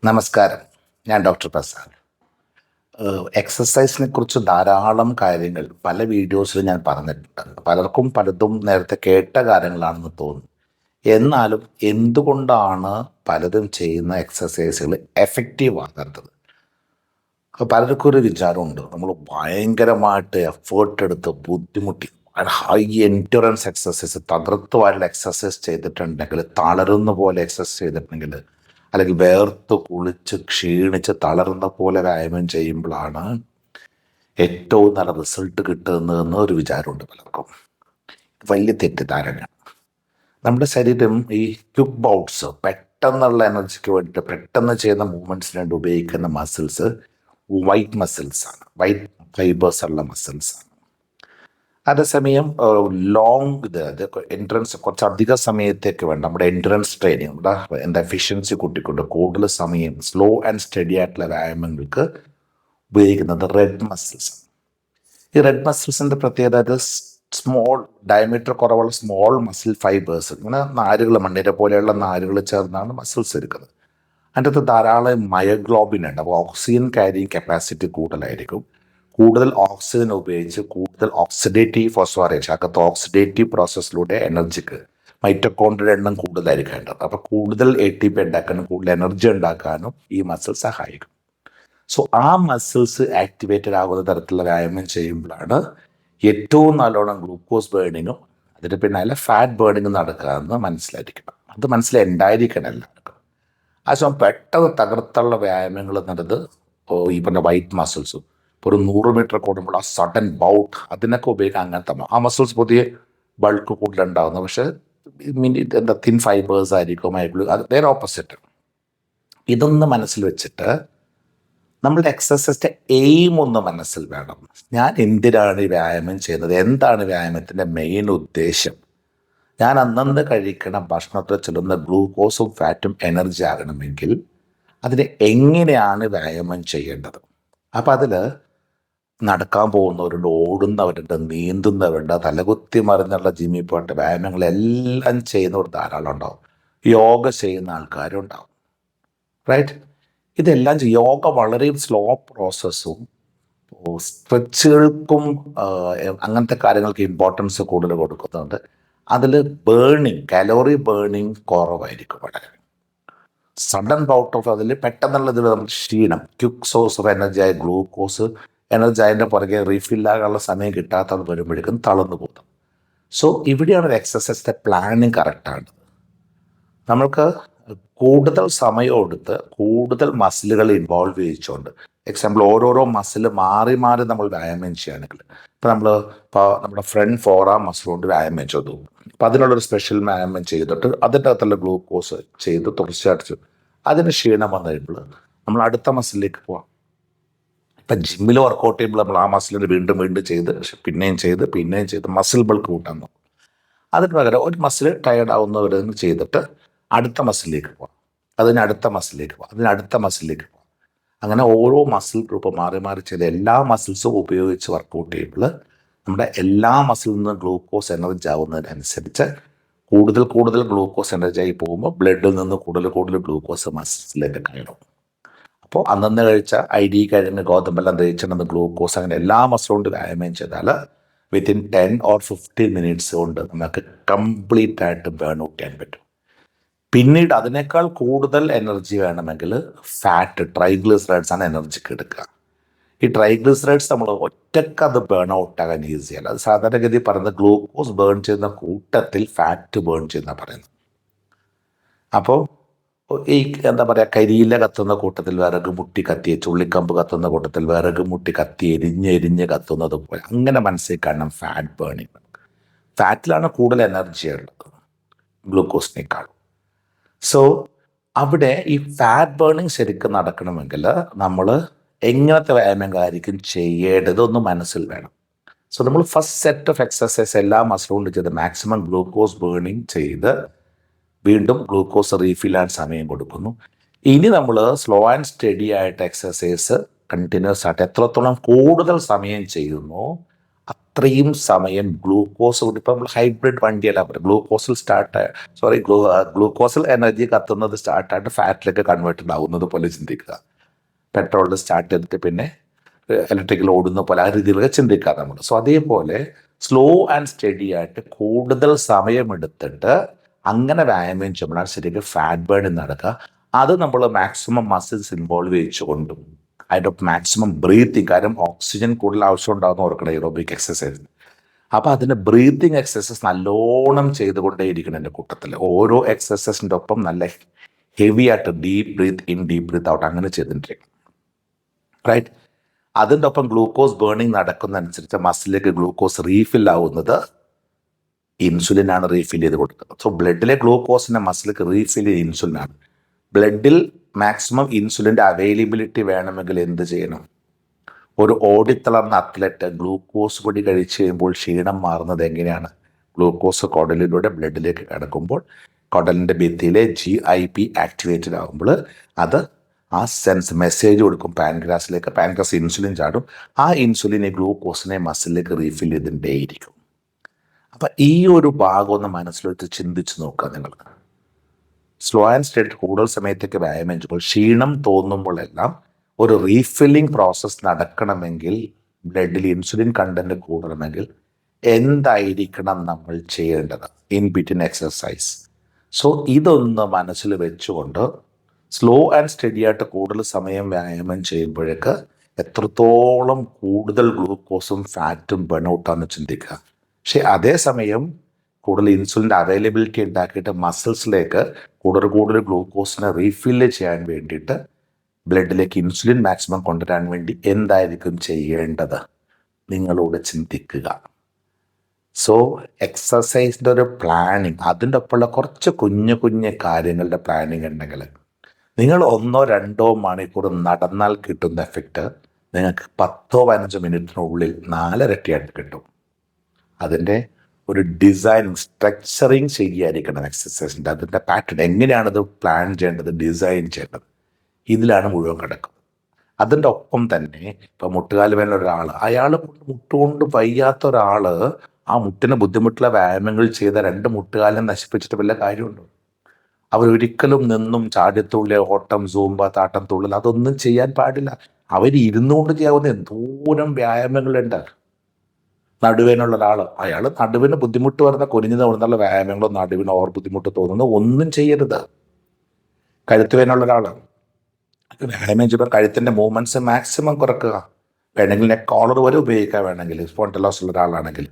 നമസ്കാരം. ഞാൻ ഡോക്ടർ പ്രസാദ്. എക്സസൈസിനെ കുറിച്ച് ധാരാളം കാര്യങ്ങൾ പല വീഡിയോസിലും ഞാൻ പറഞ്ഞിട്ടുണ്ട്. പലർക്കും പലതും നേരത്തെ കേട്ട കാര്യങ്ങളാണെന്ന് തോന്നുന്നു. എന്നാലും എന്തുകൊണ്ടാണ് പലരും ചെയ്യുന്ന എക്സസൈസുകൾ എഫക്റ്റീവ് ആകാത്തത്? പലർക്കും ഒരു വിചാരമുണ്ട്, നമ്മൾ ഭയങ്കരമായിട്ട് എഫേർട്ട് എടുത്ത് ബുദ്ധിമുട്ടി ഹൈ എൻഡ്യൂറൻസ് എക്സസൈസ് തകർത്തുമായിട്ടുള്ള എക്സസൈസ് ചെയ്തിട്ടുണ്ടെങ്കിൽ, തളരുന്ന പോലെ എക്സസൈസ് ചെയ്തിട്ടുണ്ടെങ്കിൽ, അല്ലെങ്കിൽ വേർത്ത് കുളിച്ച് ക്ഷീണിച്ച് തളർന്ന പോലെ വ്യായാമം ചെയ്യുമ്പോഴാണ് ഏറ്റവും നല്ല റിസൾട്ട് കിട്ടുന്നതെന്ന് ഒരു വിചാരമുണ്ട് പലർക്കും. വലിയ തെറ്റിദ്ധാരണയാണ്. നമ്മുടെ ശരീരം ഈ ക്വിക്ക് ബൗട്ട്സ്, പെട്ടെന്നുള്ള എനർജിക്ക് വേണ്ടിയിട്ട് പെട്ടെന്ന് ചെയ്യുന്ന മൂവ്മെൻറ്റ്സിന് വേണ്ടി ഉപയോഗിക്കുന്ന മസിൽസ് വൈറ്റ് മസിൽസാണ്, വൈറ്റ് ഫൈബേഴ്സ് ഉള്ള മസിൽസാണ്. അതേസമയം ലോങ് അത് എൻട്രൻസ് കുറച്ചധിക സമയത്തേക്ക് വേണ്ട നമ്മുടെ എൻട്രൻസ് ട്രെയിനിങ്, നമ്മുടെ എഫിഷ്യൻസി കൂട്ടിക്കൊണ്ട് കൂടുതൽ സമയം സ്ലോ ആൻഡ് സ്റ്റഡി ആയിട്ടുള്ള വ്യായാമങ്ങൾക്ക് ഉപയോഗിക്കുന്നത് റെഡ് മസിൽസ്. ഈ റെഡ് മസിൽസിൻ്റെ പ്രത്യേകത സ്മോൾ ഡയമീറ്റർ കുറവുള്ള സ്മോൾ മസിൽ ഫൈബേഴ്സ്, ഇങ്ങനെ നാരുകൾ, മണ്ണിര പോലെയുള്ള നാരുകൾ ചേർന്നാണ് മസിൽസ് എടുക്കുന്നത്. അതിൻ്റെ അകത്ത് ധാരാളം മയോഗ്ലോബിൻ ഉണ്ട്. അപ്പോൾ ഓക്സിജൻ ക്യാരിങ് കപ്പാസിറ്റി കൂടുതലായിരിക്കും. കൂടുതൽ ഓക്സിജൻ ഉപയോഗിച്ച് കൂടുതൽ ഓക്സിഡേറ്റീവ് ഫോസ്ഫോറേഷൻ, അകത്ത് ഓക്സിഡേറ്റീവ് പ്രോസസ്സിലൂടെ എനർജിക്ക് മൈറ്റോകോൺഡ്രിയ എണ്ണം കൂടുതലായിരിക്കേണ്ടത്. അപ്പോൾ കൂടുതൽ ATP ഉണ്ടാക്കാനും കൂടുതൽ എനർജി ഉണ്ടാക്കാനും ഈ മസിൽ സഹായിക്കും. സോ ആ മസിൽസ് ആക്ടിവേറ്റഡ് ആകുന്ന തരത്തിലുള്ള വ്യായാമം ചെയ്യുമ്പോഴാണ് ഏറ്റവും നല്ലോണം ഗ്ലൂക്കോസ് ബേണിങ്ങും അതിന് പിന്നാലെ ഫാറ്റ് ബേണിങ്ങും നടക്കുകയെന്ന് മനസ്സിലായിരിക്കണം. അത് മനസ്സിലുണ്ടായിരിക്കണം എല്ലാവർക്കും. ആ സമയം പെട്ടെന്ന് തകർത്തുള്ള വ്യായാമങ്ങൾ എന്നത് ഈ പറഞ്ഞ വൈറ്റ് മസിൽസും ഒരു 100 മീറ്റർ കൂടുമ്പോൾ ആ സഡൻ ബൗട്ട് അതിനൊക്കെ ഉപയോഗിക്കാൻ അങ്ങനത്തെ ആ മസിൽസ് പുതിയ ബൾക്ക് കൂടുതലുണ്ടാകുന്നത്. പക്ഷേ തിൻ ഫൈബേഴ്സ് ആയിരിക്കും, അത് നേരെ ഓപ്പോസിറ്റ്. ഇതൊന്ന് മനസ്സിൽ വെച്ചിട്ട് നമ്മളുടെ എക്സസൈസിൻ്റെ എയിം ഒന്ന് മനസ്സിൽ വേണം. ഞാൻ എന്തിനാണ് ഈ വ്യായാമം ചെയ്യുന്നത്? എന്താണ് വ്യായാമത്തിൻ്റെ മെയിൻ ഉദ്ദേശം? ഞാൻ അന്നന്ന് കഴിക്കണ ഭക്ഷണത്തിൽ ചെല്ലുന്ന ഗ്ലൂക്കോസും ഫാറ്റും എനർജി ആകണമെങ്കിൽ അതിന് എങ്ങനെയാണ് വ്യായാമം ചെയ്യേണ്ടത്? അപ്പം അതിൽ നടക്കാൻ പോകുന്നവരുണ്ട്, ഓടുന്നവരുണ്ട്, നീന്തുന്നവരുണ്ട്, തലകുത്തി മറിഞ്ഞുള്ള ജിമ്മിൽ പോയിട്ട് വ്യായാമങ്ങളെല്ലാം ചെയ്യുന്നവർ ധാരാളം ഉണ്ടാവും. യോഗ ചെയ്യുന്ന ആൾക്കാരും ഉണ്ടാവും, റൈറ്റ്? ഇതെല്ലാം യോഗ വളരെ സ്ലോ പ്രോസസ്സും സ്ട്രെച്ചുകൾക്കും അങ്ങനത്തെ കാര്യങ്ങൾക്ക് ഇമ്പോർട്ടൻസ് കൂടുതൽ കൊടുക്കുന്നുണ്ട്. അതിൽ കാലോറി ബേണിങ് കുറവായിരിക്കും. വളരെ സഡൻ ബൗട്ട് ഓഫ് അതിൽ പെട്ടെന്നുള്ളതിൽ നമ്മൾ ക്ഷീണം, ക്വിക്ക് സോഴ്സ് ഓഫ് എനർജി ആയ ഗ്ലൂക്കോസ് എനർജി അതിൻ്റെ പുറകെ റീഫില്ലാകാനുള്ള സമയം കിട്ടാത്തത് വരുമ്പോഴേക്കും തളർന്നു പോകും. സോ ഇവിടെയാണ് ഒരു എക്സസൈസിൻ്റെ പ്ലാനിങ് കറക്റ്റാണ്. നമ്മൾക്ക് കൂടുതൽ സമയം എടുത്ത് കൂടുതൽ മസിലുകൾ ഇൻവോൾവ് ചെയ്യിച്ചുകൊണ്ട്, എക്സാമ്പിൾ ഓരോരോ മസിൽ മാറി മാറി നമ്മൾ വ്യായാമം ചെയ്യുകയാണെങ്കിൽ, ഇപ്പോൾ നമ്മുടെ ഫ്രണ്ട് ഫോറാം മസിൽ കൊണ്ട് വ്യായാമം ചെയ്തു, അപ്പോൾ അതിനുള്ളൊരു സ്പെഷ്യൽ വ്യായാമം ചെയ്തിട്ട് അതിൻ്റെ അകത്തുള്ള ഗ്ലൂക്കോസ് ചെയ്ത് തുടർച്ചയായിട്ട് അതിന് ക്ഷീണം വന്നു കഴിയുമ്പോൾ നമ്മൾ അടുത്ത മസിലിലേക്ക് പോവാം. ഇപ്പം ജിമ്മിൽ വർക്കൗട്ട് ചെയ്യുമ്പോൾ നമ്മൾ ആ മസിലിന് വീണ്ടും വീണ്ടും ചെയ്ത് പിന്നെയും ചെയ്ത് മസിൽ ബൾക്ക് കൂട്ടാൻ നോക്കും. അതിന് പകരം ഒരു മസിൽ ടയർഡ് ആവുന്നവരെന്ന് ചെയ്തിട്ട് അടുത്ത മസിലിലേക്ക് പോകാം, അതിനടുത്ത മസിലിലേക്ക് പോകാം, അതിനടുത്ത മസിലിലേക്ക് പോകാം. അങ്ങനെ ഓരോ മസിൽ ഗ്രൂപ്പ് മാറി മാറി ചെയ്ത് എല്ലാ മസിൽസും ഉപയോഗിച്ച് വർക്കൗട്ട് ചെയ്യുമ്പോൾ നമ്മുടെ എല്ലാ മസിലിൽ നിന്നും ഗ്ലൂക്കോസ് എനർജി ആവുന്നതിനനുസരിച്ച് കൂടുതൽ ഗ്ലൂക്കോസ് എനർജി ആയി പോകുമ്പോൾ ബ്ലഡിൽ നിന്ന് കൂടുതൽ ഗ്ലൂക്കോസ് മസിൽസിലേക്ക് കയറും. അപ്പോൾ അന്നന്ന് കഴിച്ച കഴിഞ്ഞ് ഗോതമ്പെല്ലാം ദഹിച്ചിടുന്ന ഗ്ലൂക്കോസ് അങ്ങനെ എല്ലാ മസിലും കൊണ്ട് വ്യായാമം ചെയ്താൽ വിത്തിൻ 10 or 15 മിനിറ്റ്സ് കൊണ്ട് നമുക്ക് കംപ്ലീറ്റ് ആയിട്ട് ബേൺ ഔട്ട് ചെയ്യാൻ പറ്റും. പിന്നീട് അതിനേക്കാൾ കൂടുതൽ എനർജി വേണമെങ്കിൽ ട്രൈഗ്ലിസറൈഡ്സ് ആണ് എനർജിക്ക് എടുക്കുക. ഈ ട്രൈഗ്ലിസറൈഡ്സ് നമ്മൾ ഒറ്റക്ക് അത് ബേൺ ഔട്ട് ആകാൻ ഈസിയല്ല. അത് സാധാരണഗതി പറയുന്നത് ഗ്ലൂക്കോസ് ബേൺ ചെയ്യുന്ന കൂട്ടത്തിൽ ഫാറ്റ് ബേൺ ചെയ്യുന്ന പറയുന്നത്. അപ്പോൾ ഈ കരിയില കത്തുന്ന കൂട്ടത്തിൽ വിറക് മുട്ടി കത്തി, ചുള്ളിക്കമ്പ് കത്തുന്ന കൂട്ടത്തിൽ വിറക് മുട്ടി കത്തി എരിഞ്ഞ് കത്തുന്നത് പോലെ അങ്ങനെ മനസ്സിൽ കാണണം ഫാറ്റ് ബേണിങ്. ഫാറ്റിലാണ് കൂടുതൽ എനർജി ഉള്ളത് ഗ്ലൂക്കോസിനേക്കാൾ. സോ അവിടെ ഈ ഫാറ്റ് ബേണിങ് ശരിക്കും നടക്കണമെങ്കിൽ നമ്മൾ എങ്ങനത്തെ വ്യായാമങ്ങളായിരിക്കും ചെയ്യേണ്ടതൊന്ന് മനസ്സിൽ വേണം. സോ നമ്മൾ ഫസ്റ്റ് സെറ്റ് ഓഫ് എക്സസൈസ് എല്ലാ മസിലും കൊണ്ട് ചെയ്ത് മാക്സിമം ഗ്ലൂക്കോസ് ബേണിങ് ചെയ്ത് വീണ്ടും ഗ്ലൂക്കോസ് റീഫില്ലാൻ സമയം കൊടുക്കുന്നു. ഇനി നമ്മൾ സ്ലോ ആൻഡ് സ്റ്റഡി ആയിട്ട് എക്സസൈസ് കണ്ടിന്യൂസ് ആയിട്ട് എത്രത്തോളം കൂടുതൽ സമയം ചെയ്യുന്നു അത്രയും സമയം ഗ്ലൂക്കോസ് കൊണ്ട് ഇപ്പം നമ്മൾ ഹൈബ്രിഡ് വണ്ടിയല്ല പറയും, ഗ്ലൂക്കോസിൽ എനർജി കത്തുന്നത് സ്റ്റാർട്ടായിട്ട് ഫാറ്റിലേക്ക് കൺവേർട്ടഡ് ആവുന്നത് പോലെ ചിന്തിക്കുക. പെട്രോളിൽ സ്റ്റാർട്ട് ചെയ്തിട്ട് പിന്നെ ഇലക്ട്രിക്കൽ ഓടുന്ന പോലെ ആ രീതിയിലൊക്കെ ചിന്തിക്കാം നമ്മൾ. സോ അതേപോലെ സ്ലോ ആൻഡ് സ്റ്റഡി ആയിട്ട് കൂടുതൽ സമയമെടുത്തിട്ട് അങ്ങനെ വ്യായാമം ചെയ്യുമ്പോഴാണ് ശരിക്കും ഫാറ്റ് ബേണിങ് നടക്കുക. അത് നമ്മൾ മാക്സിമം മസിൽസ് ഇൻവോൾവ് ചെയ്യിച്ചുകൊണ്ടും അതിൻ്റെ മാക്സിമം ബ്രീത്തിങ്, കാര്യം ഓക്സിജൻ കൂടുതൽ ആവശ്യം ഉണ്ടാകുന്ന ഓർക്കണം എയ്റോബിക് എക്സസൈസിന്. അപ്പോൾ അതിൻ്റെ ബ്രീത്തിങ് എക്സസൈസ് നല്ലോണം ചെയ്തുകൊണ്ടേയിരിക്കണം എൻ്റെ കൂട്ടത്തിൽ. ഓരോ എക്സസൈസിൻ്റെ ഒപ്പം നല്ല ഹെവി ആയിട്ട് deep breath in deep breath out അങ്ങനെ ചെയ്തിട്ടിരിക്കും. റൈറ്റ്. അതിൻ്റെ ഒപ്പം ഗ്ലൂക്കോസ് ബേണിങ് നടക്കുന്നതനുസരിച്ച് മസിലേക്ക് ഗ്ലൂക്കോസ് റീഫിൽ ആവുന്നത് ഇൻസുലിനാണ് റീഫിൽ ചെയ്ത് കൊടുക്കുന്നത്. സോ ബ്ലഡിലെ ഗ്ലൂക്കോസിൻ്റെ മസിലേക്ക് റീഫിൽ ചെയ്ത് ഇൻസുലിനാണ്. ബ്ലഡിൽ മാക്സിമം ഇൻസുലിൻ്റെ അവൈലബിലിറ്റി വേണമെങ്കിൽ എന്ത് ചെയ്യണം? ഒരു ഓടിത്തളർന്ന അത്ലറ്റ് ഗ്ലൂക്കോസ് പൊടി കഴിച്ച് കഴിയുമ്പോൾ ക്ഷീണം മാറുന്നത് എങ്ങനെയാണ്? ഗ്ലൂക്കോസ് കുടലിലൂടെ ബ്ലഡിലേക്ക് കിടക്കുമ്പോൾ കുടലിൻ്റെ ഭിത്തിയിലെ GIP ആക്ടിവേറ്റഡ് ആകുമ്പോൾ അത് ആ മെസ്സേജ് കൊടുക്കും പാൻക്രാസിലേക്ക്. പാൻക്രാസ് ഇൻസുലിൻ ചാടും. ആ ഇൻസുലിൻ ഈ ഗ്ലൂക്കോസിനെ മസിലിലേക്ക് റീഫിൽ ചെയ്തിട്ടേയിരിക്കും. അപ്പം ഈ ഒരു ഭാഗം ഒന്ന് മനസ്സിലെടുത്ത് ചിന്തിച്ച് നോക്കുക നിങ്ങൾ. സ്ലോ ആൻഡ് സ്റ്റഡി കൂടുതൽ സമയത്തേക്ക് വ്യായാമം ചെയ്യുമ്പോൾ ക്ഷീണം തോന്നുമ്പോഴെല്ലാം ഒരു റീഫില്ലിംഗ് പ്രോസസ്സ് നടക്കണമെങ്കിൽ, ബ്ലഡിൽ ഇൻസുലിൻ കണ്ടന്റ് കൂടണമെങ്കിൽ എന്തായിരിക്കണം നമ്മൾ ചെയ്യേണ്ടത് ഇൻ ബിറ്റ്വീൻ എക്സർസൈസ്? സോ ഇതൊന്ന് മനസ്സിൽ വെച്ചുകൊണ്ട് സ്ലോ ആൻഡ് സ്റ്റഡി ആയിട്ട് കൂടുതൽ സമയം വ്യായാമം ചെയ്യുമ്പോഴേക്ക് എത്രത്തോളം കൂടുതൽ ഗ്ലൂക്കോസും ഫാറ്റും ബേൺഔട്ടാണെന്ന് ചിന്തിക്കുക. പക്ഷേ അതേസമയം കൂടുതൽ ഇൻസുലിൻ്റെ അവൈലബിലിറ്റി ഉണ്ടാക്കിയിട്ട് മസിൽസിലേക്ക് കൂടുതൽ ഗ്ലൂക്കോസിനെ റീഫില്ല് ചെയ്യാൻ വേണ്ടിയിട്ട് ബ്ലഡിലേക്ക് ഇൻസുലിൻ മാക്സിമം കൊണ്ടുവരാൻ വേണ്ടി എന്തായിരിക്കും ചെയ്യേണ്ടത് നിങ്ങളോട് ചിന്തിക്കുക. സോ എക്സസൈസിൻ്റെ ഒരു പ്ലാനിങ്, അതിൻ്റെ ഒപ്പമുള്ള കുറച്ച് കുഞ്ഞു കാര്യങ്ങളുടെ പ്ലാനിങ് ഉണ്ടെങ്കിൽ നിങ്ങൾ 1-2 മണിക്കൂർ നടന്നാൽ കിട്ടുന്ന എഫക്റ്റ് നിങ്ങൾക്ക് 10-15 മിനിറ്റിനുള്ളിൽ 4 ഇരട്ടിയായിട്ട് കിട്ടും. അതിൻ്റെ ഒരു ഡിസൈനിങ്, സ്ട്രക്ചറിങ് ശരിയായിരിക്കണം എക്സസൈസിൻ്റെ. അതിൻ്റെ പാറ്റേൺ എങ്ങനെയാണത് പ്ലാൻ ചെയ്യേണ്ടത്, ഡിസൈൻ ചെയ്യേണ്ടത്, ഇതിലാണ് മുഴുവൻ കിടക്കുന്നത്. അതിൻ്റെ ഒപ്പം തന്നെ ഇപ്പോൾ മുട്ടുകാല് വേണ്ട ഒരാൾ, അയാൾ മുട്ടുകൊണ്ട് വയ്യാത്ത ഒരാൾ ആ മുട്ടിന് ബുദ്ധിമുട്ടുള്ള വ്യായാമങ്ങൾ ചെയ്ത 2 മുട്ടുകാലും നശിപ്പിച്ചിട്ട് വല്ല കാര്യമുണ്ടോ? അവരൊരിക്കലും നിന്നും ചാടിത്തുള്ളി, ഓട്ടം, സൂമ്പ, താട്ടം, തുള്ളൽ അതൊന്നും ചെയ്യാൻ പാടില്ല. അവർ ഇരുന്നുകൊണ്ട് ചെയ്യാവുന്ന എന്തോരം വ്യായാമങ്ങളുണ്ട്. നടുവേനുള്ള ഒരാൾ, അയാൾ നടുവിന് ബുദ്ധിമുട്ട് വരുന്ന കുനിഞ്ഞു തോന്നുന്നുള്ള വ്യായാമങ്ങളോ നടുവിന് ഓവർ ബുദ്ധിമുട്ട് തോന്നുന്നു ഒന്നും ചെയ്യരുത്. കഴുത്ത് വേനുള്ള ഒരാൾ വ്യായാമം ചെയ്യുമ്പോൾ കഴുത്തിൻ്റെ മൂവ്മെൻറ്റ്സ് മാക്സിമം കുറക്കുക. വേണമെങ്കിൽ നെക്ക് കോളർ വരെ ഉപയോഗിക്കുക. വേണമെങ്കിൽ സ്പോണ്ടലോസ് ഉള്ള ഒരാളാണെങ്കിൽ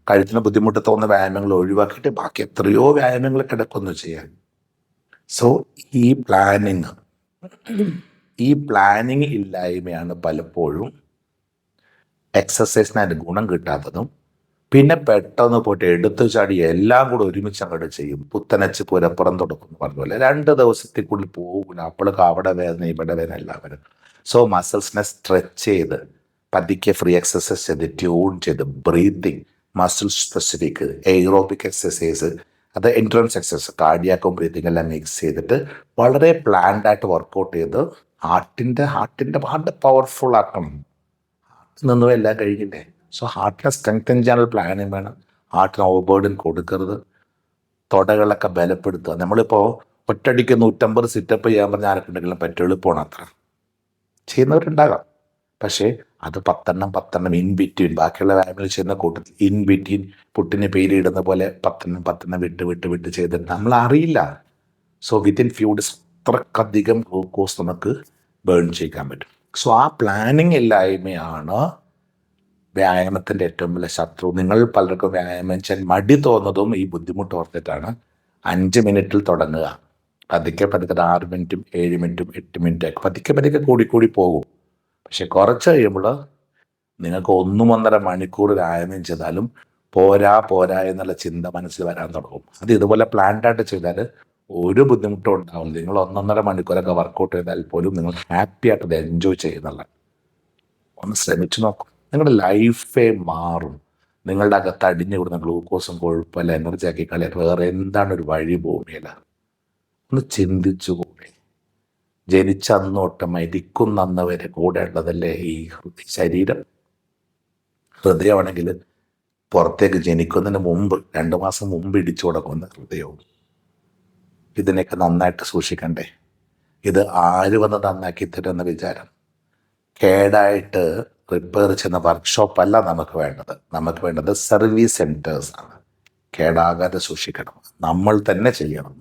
കഴുത്തിന് ബുദ്ധിമുട്ട് തോന്നുന്ന വ്യായാമങ്ങൾ ഒഴിവാക്കിയിട്ട് ബാക്കി എത്രയോ വ്യായാമങ്ങൾ കിടക്കുന്നു ചെയ്യാൻ. സോ ഈ പ്ലാനിങ് ഇല്ലായ്മയാണ് പലപ്പോഴും എക്സസൈസിന് അതിൻ്റെ ഗുണം കിട്ടാത്തതും. പിന്നെ പെട്ടെന്ന് പോയിട്ട് എടുത്തു ചാടി എല്ലാം കൂടെ ഒരുമിച്ച് അങ്ങോട്ട് ചെയ്യും. പുത്തനച്ച് പുരപ്പുറം തുടക്കുന്നു പറഞ്ഞ പോലെ 2 ദിവസത്തേക്കുള്ളിൽ പോകില്ല. അപ്പോഴൊക്കെ അവിടെ വേദന ഇവിടെ വേദന എല്ലാവരും. സോ മസിൽസിനെ സ്ട്രെച്ച് ചെയ്ത് പതുക്കെ ഫ്രീ എക്സസൈസ് ചെയ്ത് ട്യൂൺ ചെയ്ത് breathing, muscle specific aerobic exercise, അത് എൻട്രൻസ് എക്സസൈസ്, കാർഡിയാക്കും ബ്രീത്തിങ് എല്ലാം മിക്സ് ചെയ്തിട്ട് വളരെ പ്ലാൻഡ് ആയിട്ട് വർക്കൗട്ട് ചെയ്ത് ഹാർട്ടിൻ്റെ പവർഫുൾ ആക്കണം. നിന്നും എല്ലാം കഴിഞ്ഞില്ലേ. സോ ഹാർട്ടിനെ സ്ട്രെങ്തൻ ചെയ്യാനുള്ള പ്ലാനിങ് വേണം. ഹാർട്ടിന് ഓവർബേർഡൻ കൊടുക്കരുത്. തുടകളൊക്കെ ബലപ്പെടുത്തുക. നമ്മളിപ്പോൾ ഒറ്റയടിക്ക് 150 സിറ്റപ്പ് ചെയ്യാൻ പറഞ്ഞാൽ ആർക്കുണ്ടെങ്കിലും പറ്റും, എളുപ്പമാണ്. അത്ര ചെയ്യുന്നവരുണ്ടാകാം. പക്ഷേ അത് 10 ഇൻ ബിറ്റ്വീൻ, ബാക്കിയുള്ള വ്യായാമങ്ങൾ ചെയ്യുന്ന കൂട്ടത്തിൽ ഇൻ ബിറ്റ്വീൻ പുട്ടിന് പേരിടുന്ന പോലെ 10 വിട്ട് ചെയ്തിട്ട് നമ്മൾ അറിയില്ല. സോ വിത്തിൻ ഫ്യൂ ഡേയ്സ് അത്രക്കധികം ഗ്ലൂക്കോസ് നമുക്ക് ബേൺ ചെയ്യാൻ പറ്റും. സോ ആ പ്ലാനിങ് ഇല്ലായ്മയാണ് വ്യായാമത്തിൻ്റെ ഏറ്റവും വലിയ ശത്രു. നിങ്ങൾ പലർക്കും വ്യായാമം ചെയ്യാൻ മടി തോന്നുന്നതും ഈ ബുദ്ധിമുട്ട് ഓർത്തിട്ടാണ്. 5 മിനിറ്റിൽ തുടങ്ങുക, പതുക്കെ 6 മിനിറ്റും 7 മിനിറ്റും 8 മിനിറ്റൊക്കെ പതുക്കെ കൂടി പോകും. പക്ഷെ കുറച്ച് കഴിയുമ്പോൾ നിങ്ങൾക്ക് 1-1.5 മണിക്കൂർ വ്യായാമം ചെയ്താലും പോരാ എന്നുള്ള ചിന്ത മനസ്സിൽ വരാൻ തുടങ്ങും. അത് ഇതുപോലെ പ്ലാൻഡായിട്ട് ചെയ്താൽ ഒരു ബുദ്ധിമുട്ടും ഉണ്ടാവില്ല. നിങ്ങൾ 1-1.5 മണിക്കൂറൊക്കെ വർക്കൗട്ട് ചെയ്താൽ പോലും നിങ്ങൾ ഹാപ്പി ആയിട്ട് അത് എൻജോയ് ചെയ്യുന്നുള്ള. ഒന്ന് ശ്രമിച്ചു നോക്കും, നിങ്ങളുടെ ലൈഫേ മാറും. നിങ്ങളുടെ അകത്ത് അടിഞ്ഞു കൂടുന്ന ഗ്ലൂക്കോസും കൊഴുപ്പല്ല എനർജി ആക്കി കളയാൻ വേറെ എന്താണ് ഒരു വഴി ഭൂമിയില്ല. ഒന്ന് ചിന്തിച്ചു കൂടെ. ജനിച്ചന്നോട്ട് മരിക്കുന്നന്ന് വരെ കൂടെ ഉള്ളതല്ലേ ഈ ശരീരം. ഹൃദയമാണെങ്കിൽ പുറത്തേക്ക് ജനിക്കുന്നതിന് മുമ്പ് 2 മാസം മുമ്പ് ഇടിച്ചു കൊടുക്കുന്ന ഹൃദയവും. ഇതിനെയൊക്കെ നന്നായിട്ട് സൂക്ഷിക്കണ്ടേ? ഇത് ആര് വന്ന് നന്നാക്കി തരുമെന്ന വിചാരം. കേടായിട്ട് റിപ്പയർ ചെയ്യുന്ന വർക്ക്ഷോപ്പല്ല നമുക്ക് വേണ്ടത്. നമുക്ക് വേണ്ടത് സർവീസ് സെൻറ്റേഴ്സാണ്. കേടാകാതെ സൂക്ഷിക്കണം. നമ്മൾ തന്നെ ചെയ്യണം.